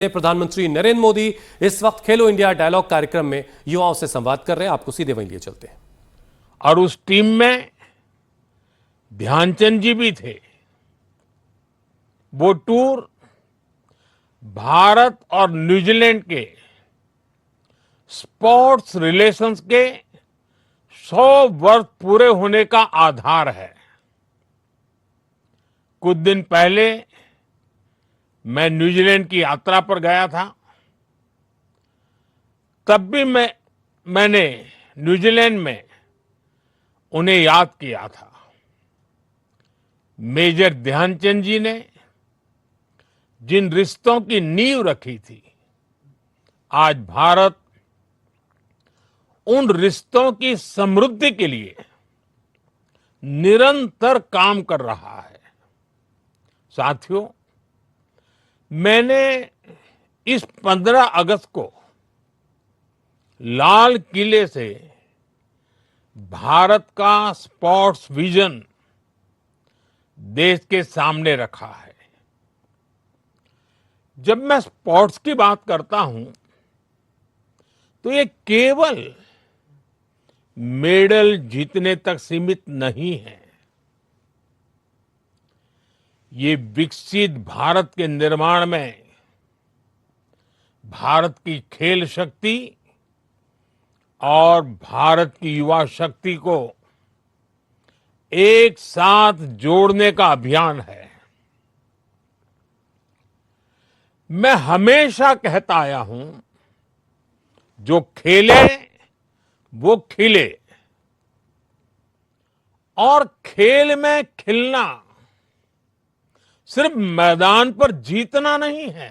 प्रधानमंत्री नरेंद्र मोदी इस वक्त खेलो इंडिया डायलॉग कार्यक्रम में युवाओं से संवाद कर रहे हैं। आपको सीधे वहीं लिए चलते हैं। और उस टीम में ध्यानचंद जी भी थे। वो टूर भारत और न्यूजीलैंड के स्पोर्ट्स रिलेशंस के 100 वर्ष पूरे होने का आधार है। कुछ दिन पहले मैं न्यूजीलैंड की यात्रा पर गया था। तब भी मैंने न्यूजीलैंड में उन्हें याद किया था। मेजर ध्यानचंद जी ने जिन रिश्तों की नींव रखी थी, आज भारत उन रिश्तों की समृद्धि के लिए निरंतर काम कर रहा है। साथियों, मैंने इस 15 अगस्त को लाल किले से भारत का स्पोर्ट्स विजन देश के सामने रखा है। जब मैं स्पोर्ट्स की बात करता हूं तो ये केवल मेडल जीतने तक सीमित नहीं है। ये विकसित भारत के निर्माण में भारत की खेल शक्ति और भारत की युवा शक्ति को एक साथ जोड़ने का अभियान है। मैं हमेशा कहता आया हूं, जो खेले वो खिले। और खेल में खिलना सिर्फ मैदान पर जीतना नहीं है।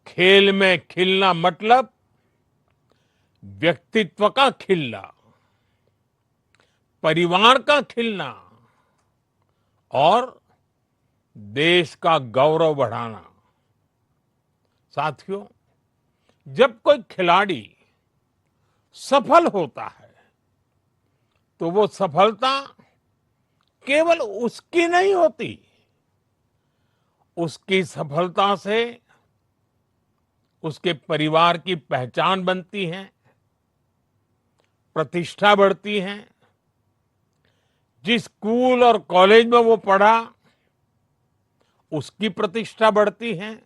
खेल में खिलना मतलब व्यक्तित्व का खिलना, परिवार का खिलना और देश का गौरव बढ़ाना। साथियों, जब कोई खिलाड़ी सफल होता है तो वो सफलता केवल उसकी नहीं होती, उसकी सफलता से उसके परिवार की पहचान बनती है, प्रतिष्ठा बढ़ती है। जिस स्कूल और कॉलेज में वो पढ़ा उसकी प्रतिष्ठा बढ़ती है,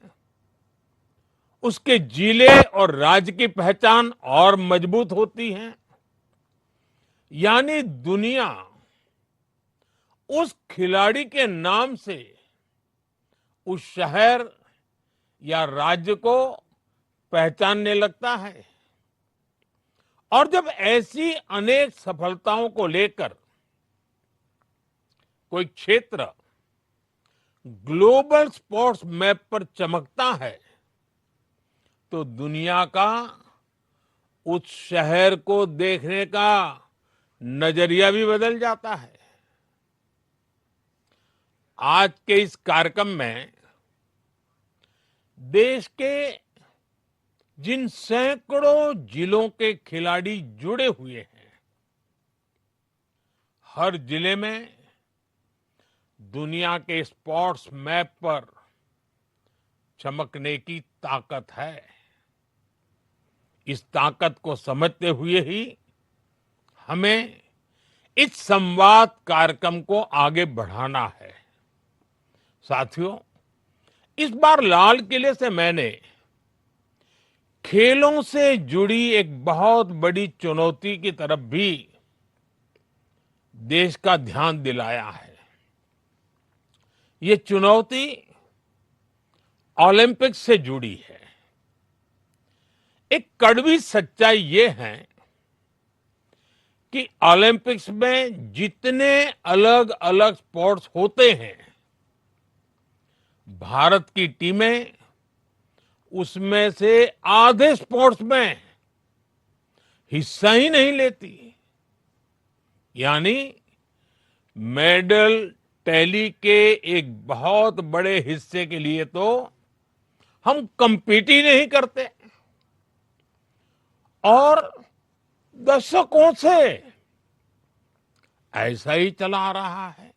उसके जिले और राज्य की पहचान और मजबूत होती है। यानी दुनिया उस खिलाड़ी के नाम से उस शहर या राज्य को पहचानने लगता है। और जब ऐसी अनेक सफलताओं को लेकर कोई क्षेत्र ग्लोबल स्पोर्ट्स मैप पर चमकता है तो दुनिया का उस शहर को देखने का नजरिया भी बदल जाता है। आज के इस कार्यक्रम में देश के जिन सैकड़ों जिलों के खिलाड़ी जुड़े हुए हैं, हर जिले में दुनिया के स्पोर्ट्स मैप पर चमकने की ताकत है। इस ताकत को समझते हुए ही हमें इस संवाद कार्यक्रम को आगे बढ़ाना है। साथियों, इस बार लाल किले से मैंने खेलों से जुड़ी एक बहुत बड़ी चुनौती की तरफ भी देश का ध्यान दिलाया है। ये चुनौती ओलंपिक्स से जुड़ी है। एक कड़वी सच्चाई ये है कि ओलंपिक्स में जितने अलग अलग स्पोर्ट्स होते हैं, भारत की टीमें उसमें से आधे स्पोर्ट्स में हिस्सा ही नहीं लेती। यानी मेडल टैली के एक बहुत बड़े हिस्से के लिए तो हम compete ही नहीं करते। और दशकों से ऐसा ही चला आ रहा है।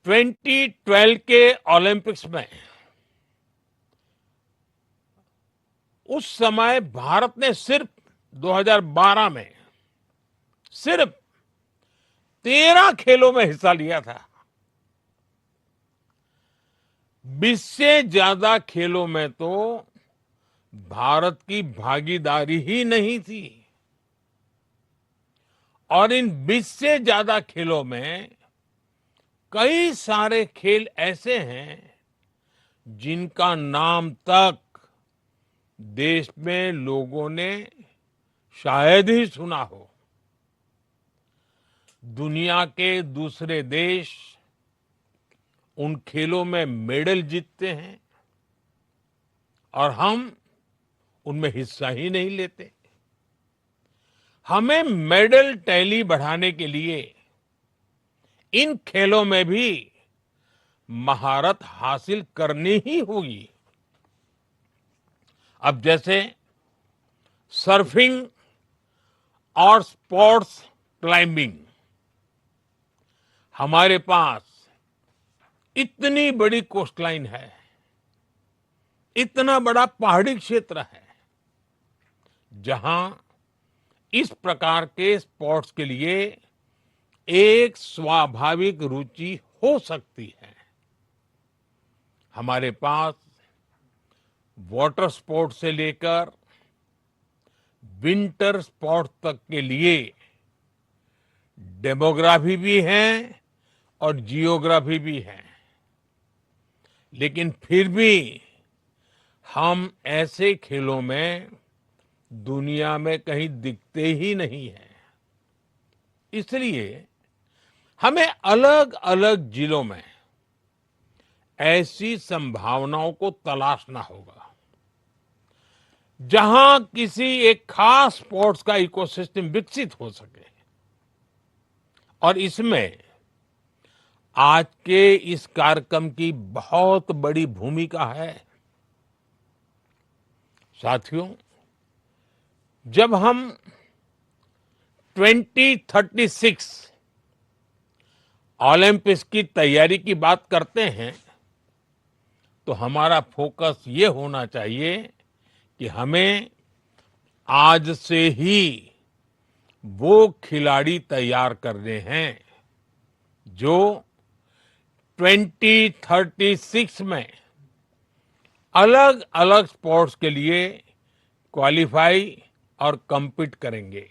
2012 के ओलंपिक्स में उस समय भारत ने सिर्फ 2012 में सिर्फ 13 खेलों में हिस्सा लिया था। 20 से ज्यादा खेलों में तो भारत की भागीदारी ही नहीं थी और इन 20 से ज्यादा खेलों में कई सारे खेल ऐसे हैं जिनका नाम तक देश में लोगों ने शायद ही सुना हो। दुनिया के दूसरे देश उन खेलों में मेडल जीतते हैं और हम उनमें हिस्सा ही नहीं लेते। हमें मेडल टैली बढ़ाने के लिए इन खेलों में भी महारत हासिल करनी ही होगी। अब जैसे सर्फिंग और स्पोर्ट्स क्लाइंबिंग, हमारे पास इतनी बड़ी कोस्टलाइन है, इतना बड़ा पहाड़ी क्षेत्र है जहां इस प्रकार के स्पोर्ट्स के लिए एक स्वाभाविक रुचि हो सकती है। हमारे पास वाटर स्पोर्ट्स से लेकर विंटर स्पोर्ट्स तक के लिए डेमोग्राफी भी है और जियोग्राफी भी है, लेकिन फिर भी हम ऐसे खेलों में दुनिया में कहीं दिखते ही नहीं है। इसलिए हमें अलग अलग जिलों में ऐसी संभावनाओं को तलाशना होगा जहां किसी एक खास स्पोर्ट्स का इकोसिस्टम विकसित हो सके। और इसमें आज के इस कार्यक्रम की बहुत बड़ी भूमिका है। साथियों, जब हम 2036 ओलंपिक्स की तैयारी की बात करते हैं तो हमारा फोकस ये होना चाहिए कि हमें आज से ही वो खिलाड़ी तैयार करने हैं जो 2036 में अलग अलग स्पोर्ट्स के लिए क्वालिफाई और compete करेंगे।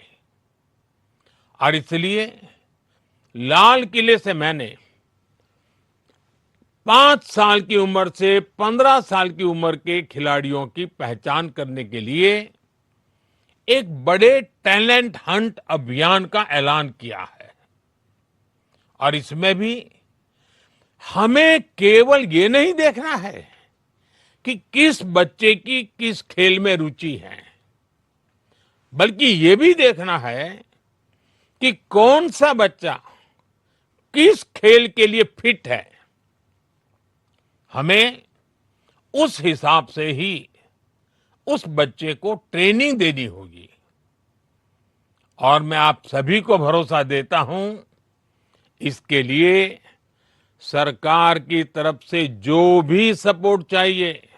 और इसलिए लाल किले से मैंने 5 साल की उम्र से 15 साल की उम्र के खिलाड़ियों की पहचान करने के लिए एक बड़े टैलेंट हंट अभियान का ऐलान किया है। और इसमें भी हमें केवल ये नहीं देखना है कि किस बच्चे की किस खेल में रुचि है, बल्कि ये भी देखना है कि कौन सा बच्चा किस खेल के लिए फिट है। हमें उस हिसाब से ही उस बच्चे को ट्रेनिंग देनी होगी। और मैं आप सभी को भरोसा देता हूं, इसके लिए सरकार की तरफ से जो भी सपोर्ट चाहिए,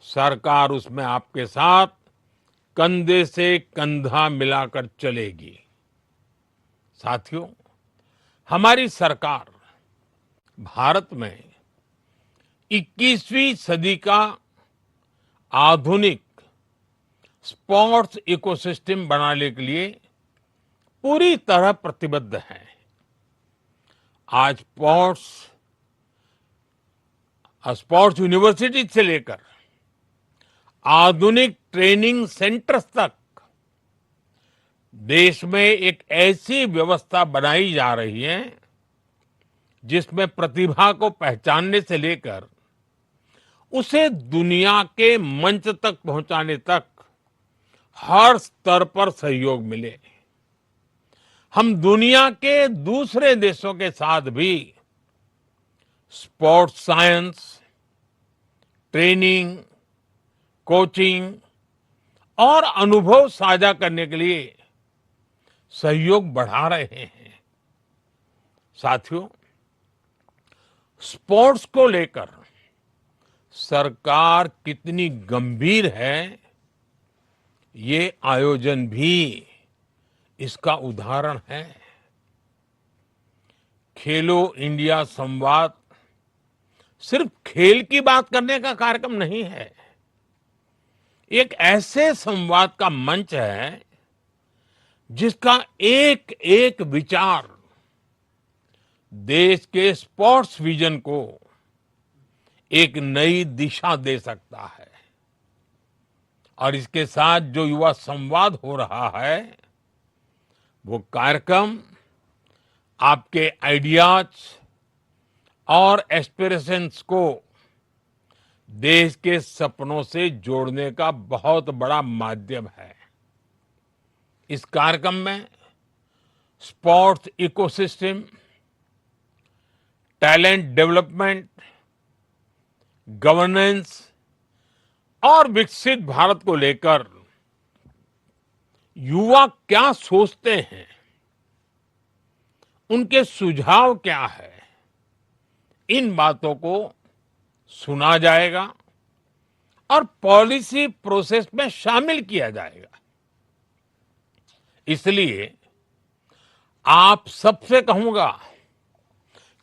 सरकार उसमें आपके साथ कंधे से कंधा मिलाकर चलेगी। साथियों, हमारी सरकार भारत में 21वीं सदी का आधुनिक स्पोर्ट्स इकोसिस्टम बनाने के लिए पूरी तरह प्रतिबद्ध है। आज स्पोर्ट्स यूनिवर्सिटी से लेकर आधुनिक ट्रेनिंग सेंटर्स तक देश में एक ऐसी व्यवस्था बनाई जा रही है जिसमें प्रतिभा को पहचानने से लेकर उसे दुनिया के मंच तक पहुंचाने तक हर स्तर पर सहयोग मिले। हम दुनिया के दूसरे देशों के साथ भी स्पोर्ट्स साइंस, ट्रेनिंग, कोचिंग और अनुभव साझा करने के लिए सहयोग बढ़ा रहे हैं। साथियों, स्पोर्ट्स को लेकर सरकार कितनी गंभीर है, ये आयोजन भी इसका उदाहरण है। खेलो इंडिया संवाद सिर्फ खेल की बात करने का कार्यक्रम नहीं है, एक ऐसे संवाद का मंच है जिसका एक एक विचार देश के स्पोर्ट्स विजन को एक नई दिशा दे सकता है। और इसके साथ जो युवा संवाद हो रहा है, वो कार्यक्रम आपके आइडियाज और एस्पिरेशंस को देश के सपनों से जोड़ने का बहुत बड़ा माध्यम है। इस कार्यक्रम में sports ecosystem, talent development, governance और विकसित भारत को लेकर युवा क्या सोचते हैं, उनके सुझाव क्या है, इन बातों को सुना जाएगा और पॉलिसी प्रोसेस में शामिल किया जाएगा। इसलिए आप सबसे कहूंगा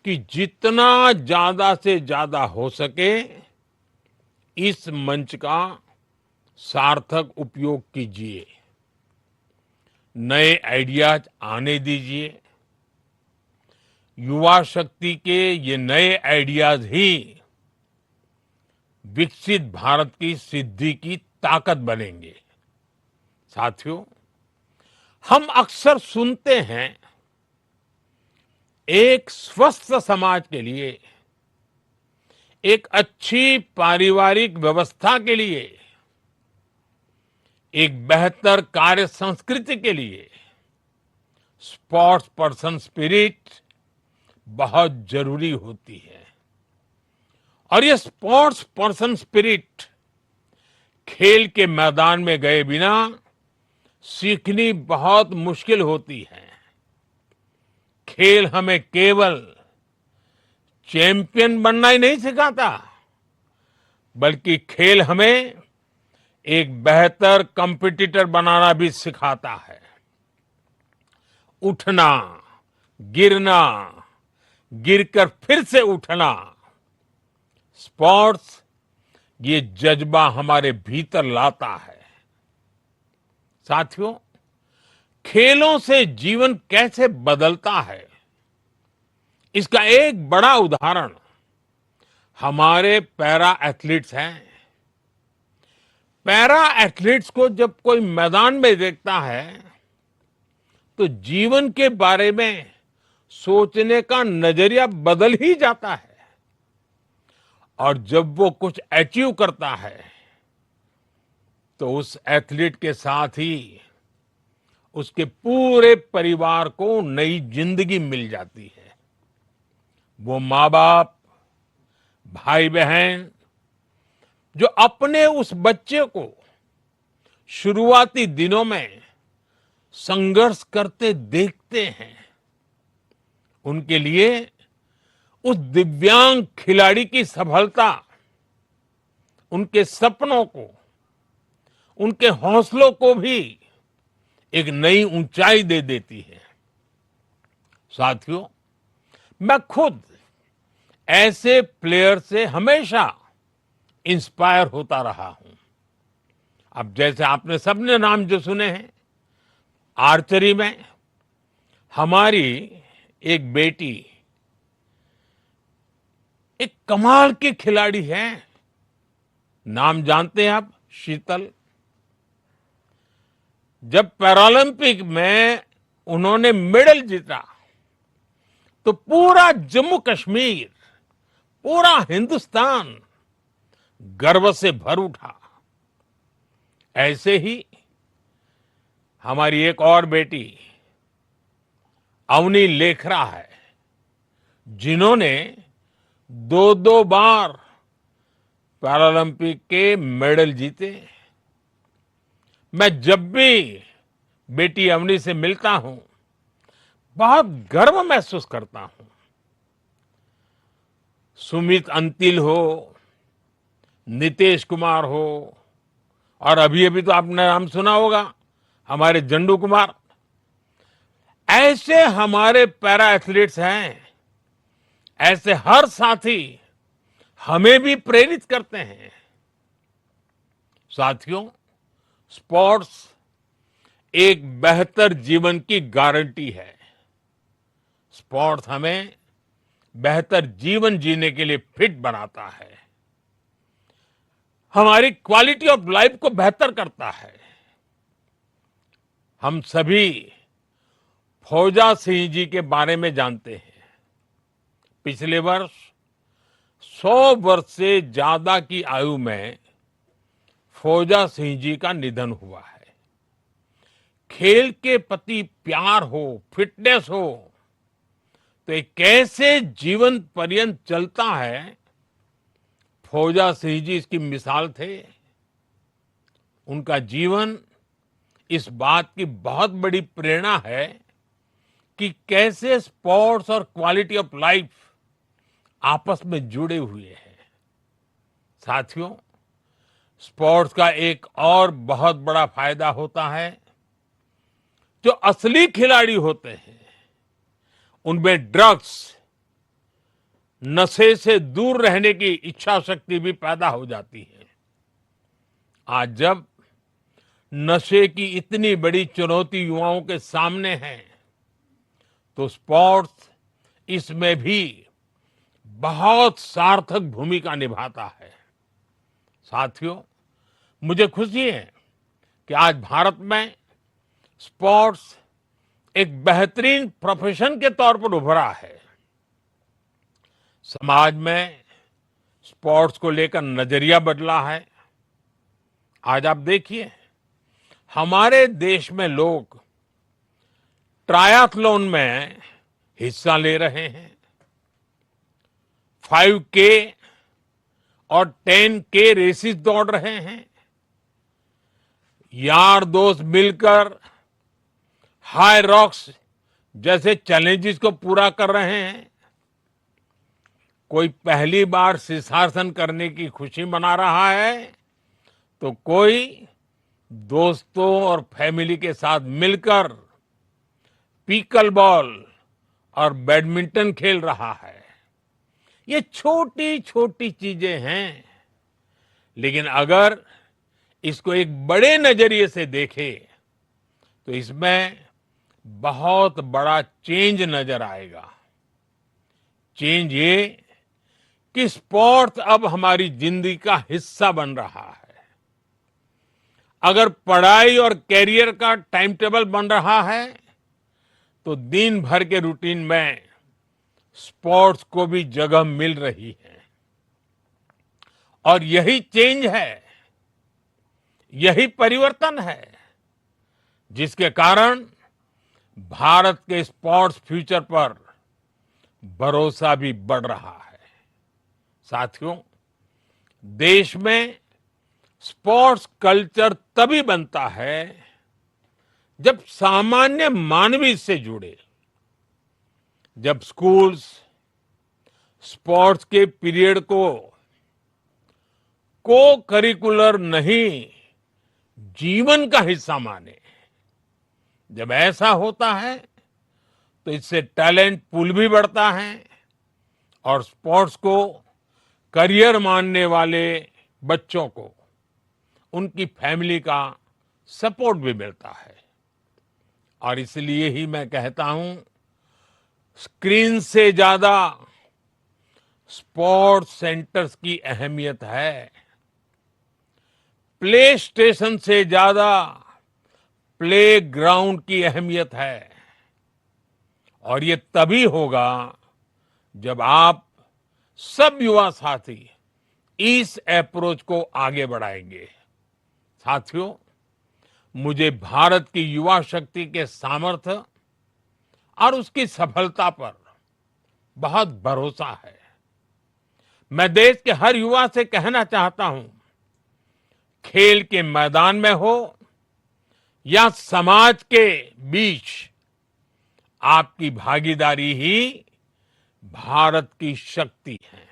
कि जितना ज्यादा से ज्यादा हो सके इस मंच का सार्थक उपयोग कीजिए, नए आइडियाज आने दीजिए। युवा शक्ति के ये नए आइडियाज ही विकसित भारत की सिद्धि की ताकत बनेंगे। साथियों, हम अक्सर सुनते हैं एक स्वस्थ समाज के लिए, एक अच्छी पारिवारिक व्यवस्था के लिए, एक बेहतर कार्य संस्कृति के लिए स्पोर्ट्स पर्सन स्पिरिट बहुत जरूरी होती है। और ये स्पोर्ट्स पर्सन स्पिरिट खेल के मैदान में गए बिना सीखनी बहुत मुश्किल होती है। खेल हमें केवल चैंपियन बनना ही नहीं सिखाता, बल्कि खेल हमें एक बेहतर कंपटीटर बनाना भी सिखाता है। उठना, गिरना, गिरकर फिर से उठना, स्पोर्ट्स ये जज्बा हमारे भीतर लाता है। साथियों, खेलों से जीवन कैसे बदलता है, इसका एक बड़ा उदाहरण हमारे पैरा एथलीट्स हैं। पैरा एथलीट्स को जब कोई मैदान में देखता है तो जीवन के बारे में सोचने का नजरिया बदल ही जाता है। और जब वो कुछ अचीव करता है तो उस एथलीट के साथ ही उसके पूरे परिवार को नई जिंदगी मिल जाती है। वो माँ बाप, भाई बहन जो अपने उस बच्चे को शुरुआती दिनों में संघर्ष करते देखते हैं, उनके लिए उस दिव्यांग खिलाड़ी की सफलता उनके सपनों को, उनके हौसलों को भी एक नई ऊंचाई दे देती है। साथियों, मैं खुद ऐसे प्लेयर से हमेशा इंस्पायर होता रहा हूं। अब जैसे आपने सबने नाम जो सुने हैं, आर्चरी में हमारी एक बेटी एक कमाल की खिलाड़ी है। नाम जानते हैं आप? शीतल। जब पैरालंपिक में उन्होंने मेडल जीता तो पूरा जम्मू कश्मीर, पूरा हिंदुस्तान गर्व से भर उठा। ऐसे ही हमारी एक और बेटी अवनी लेखरा है, जिन्होंने दो बार पैरालंपिक के मेडल जीते। मैं जब भी बेटी अवनी से मिलता हूं, बहुत गर्व महसूस करता हूं। सुमित अंतिल हो, नीतीश कुमार हो, और अभी अभी तो आपने नाम सुना होगा हमारे जंडू कुमार। ऐसे हमारे पैरा एथलीट्स हैं। ऐसे हर साथी हमें भी प्रेरित करते हैं। साथियों, स्पोर्ट्स एक बेहतर जीवन की गारंटी है। स्पोर्ट्स हमें बेहतर जीवन जीने के लिए फिट बनाता है, हमारी क्वालिटी ऑफ लाइफ को बेहतर करता है। हम सभी फौजा सिंह जी के बारे में जानते हैं। पिछले वर्ष 100 वर्ष से ज्यादा की आयु में फौजा सिंह जी का निधन हुआ है। खेल के प्रति प्यार हो, फिटनेस हो, तो ये कैसे जीवन पर्यंत चलता है, फौजा सिंह जी इसकी मिसाल थे। उनका जीवन इस बात की बहुत बड़ी प्रेरणा है कि कैसे स्पोर्ट्स और क्वालिटी ऑफ लाइफ आपस में जुड़े हुए हैं। साथियों, स्पोर्ट्स का एक और बहुत बड़ा फायदा होता है, जो असली खिलाड़ी होते हैं उनमें ड्रग्स, नशे से दूर रहने की इच्छा शक्ति भी पैदा हो जाती है। आज जब नशे की इतनी बड़ी चुनौती युवाओं के सामने है, तो स्पोर्ट्स इसमें भी बहुत सार्थक भूमिका निभाता है। साथियों, मुझे खुशी है कि आज भारत में स्पोर्ट्स एक बेहतरीन प्रोफेशन के तौर पर उभरा है। समाज में स्पोर्ट्स को लेकर नजरिया बदला है। आज आप देखिए, हमारे देश में लोग ट्रायथलॉन में हिस्सा ले रहे हैं। 5K और 10K रेसेस दौड़ रहे हैं। यार दोस्त मिलकर हाई रॉक्स जैसे चैलेंजेस को पूरा कर रहे हैं। कोई पहली बार शीर्षासन करने की खुशी मना रहा है, तो कोई दोस्तों और फैमिली के साथ मिलकर पीकल बॉल और बैडमिंटन खेल रहा है। ये छोटी छोटी चीजें हैं, लेकिन अगर इसको एक बड़े नजरिए से देखें तो इसमें बहुत बड़ा चेंज नजर आएगा। चेंज ये कि स्पोर्ट्स अब हमारी जिंदगी का हिस्सा बन रहा है। अगर पढ़ाई और कैरियर का टाइम टेबल बन रहा है, तो दिन भर के रूटीन में स्पोर्ट्स को भी जगह मिल रही है। और यही चेंज है, यही परिवर्तन है, जिसके कारण भारत के स्पोर्ट्स फ्यूचर पर भरोसा भी बढ़ रहा है। साथियों, देश में स्पोर्ट्स कल्चर तभी बनता है जब सामान्य मानवी इससे जुड़े। जब स्कूल्स स्पोर्ट्स के पीरियड को करिकुलर नहीं, जीवन का हिस्सा माने। जब ऐसा होता है तो इससे टैलेंट पूल भी बढ़ता है और स्पोर्ट्स को करियर मानने वाले बच्चों को उनकी फैमिली का सपोर्ट भी मिलता है। और इसलिए ही मैं कहता हूं, स्क्रीन से ज्यादा स्पोर्ट्स सेंटर्स की अहमियत है। प्ले स्टेशन से ज्यादा प्ले ग्राउंड की अहमियत है। और ये तभी होगा जब आप सब युवा साथी इस अप्रोच को आगे बढ़ाएंगे। साथियों, मुझे भारत की युवा शक्ति के सामर्थ्य और उसकी सफलता पर बहुत भरोसा है। मैं देश के हर युवा से कहना चाहता हूं, खेल के मैदान में हो या समाज के बीच, आपकी भागीदारी ही भारत की शक्ति है।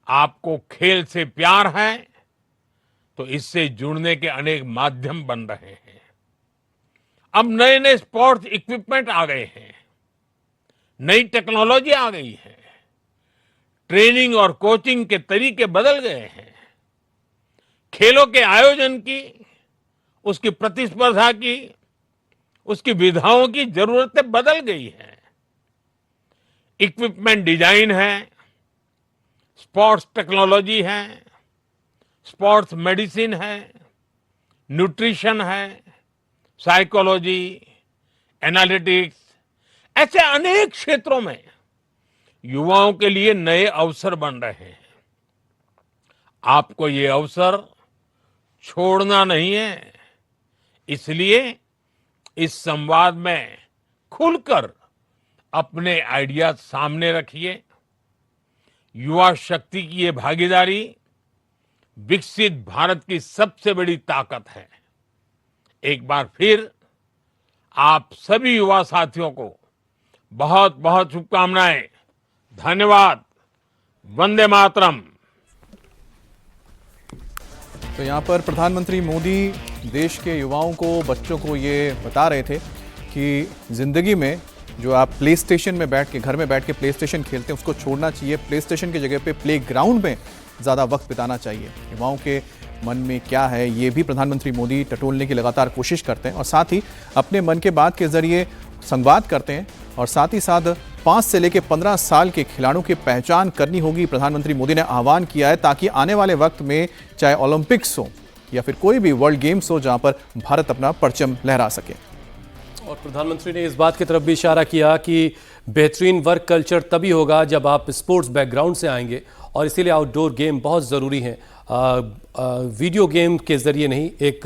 आपको खेल से प्यार है तो इससे जुड़ने के अनेक माध्यम बन रहे हैं। अब नए नए स्पोर्ट्स इक्विपमेंट आ गए हैं, नई टेक्नोलॉजी आ गई है, ट्रेनिंग और कोचिंग के तरीके बदल गए हैं, खेलों के आयोजन की, उसकी प्रतिस्पर्धा की, उसकी विधाओं की जरूरतें बदल गई हैं। इक्विपमेंट डिजाइन है, स्पोर्ट्स टेक्नोलॉजी है, स्पोर्ट्स मेडिसिन है, न्यूट्रिशन है, साइकोलॉजी, एनालिटिक्स, ऐसे अनेक क्षेत्रों में युवाओं के लिए नए अवसर बन रहे हैं। आपको ये अवसर छोड़ना नहीं है, इसलिए इस संवाद में खुलकर अपने आइडिया सामने रखिए। युवा शक्ति की ये भागीदारी विकसित भारत की सबसे बड़ी ताकत है। एक बार फिर आप सभी युवा साथियों को बहुत बहुत शुभकामनाएं। धन्यवाद। वंदे मातरम। तो यहाँ पर प्रधानमंत्री मोदी देश के युवाओं को, बच्चों को ये बता रहे थे कि ज़िंदगी में जो आप प्ले स्टेशन में बैठ के, घर में बैठ के प्ले स्टेशन खेलते हैं, उसको छोड़ना चाहिए। प्ले स्टेशन की जगह पे प्ले ग्राउंड में ज़्यादा वक्त बिताना चाहिए। युवाओं के मन में क्या है ये भी प्रधानमंत्री मोदी टटोलने की लगातार कोशिश करते हैं और साथ ही अपने मन के बात के जरिए संवाद करते हैं और साथ ही साथ 5 से लेकर 15 साल के खिलाड़ियों की पहचान करनी होगी। प्रधानमंत्री मोदी ने आह्वान किया है ताकि आने वाले वक्त में चाहे ओलंपिक्स हो या फिर कोई भी वर्ल्ड गेम्स हो, जहां पर भारत अपना परचम लहरा सके। और प्रधानमंत्री ने इस बात की तरफ भी इशारा किया कि बेहतरीन वर्क कल्चर तभी होगा जब आप स्पोर्ट्स बैकग्राउंड से आएंगे और इसीलिए आउटडोर गेम बहुत ज़रूरी हैं। वीडियो गेम के ज़रिए नहीं, एक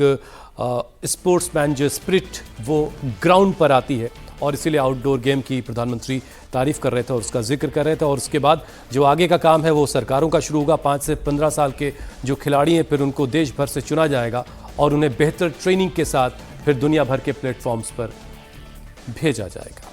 स्पोर्ट्समैन जो स्पिरिट वो ग्राउंड पर आती है और इसीलिए आउटडोर गेम की प्रधानमंत्री तारीफ कर रहे थे और उसका जिक्र कर रहे थे। और उसके बाद जो आगे का काम है वो सरकारों का शुरू होगा। 5 से 15 साल के जो खिलाड़ी हैं फिर उनको देश भर से चुना जाएगा और उन्हें बेहतर ट्रेनिंग के साथ फिर दुनिया भर के प्लेटफॉर्म्स पर भेजा जाएगा।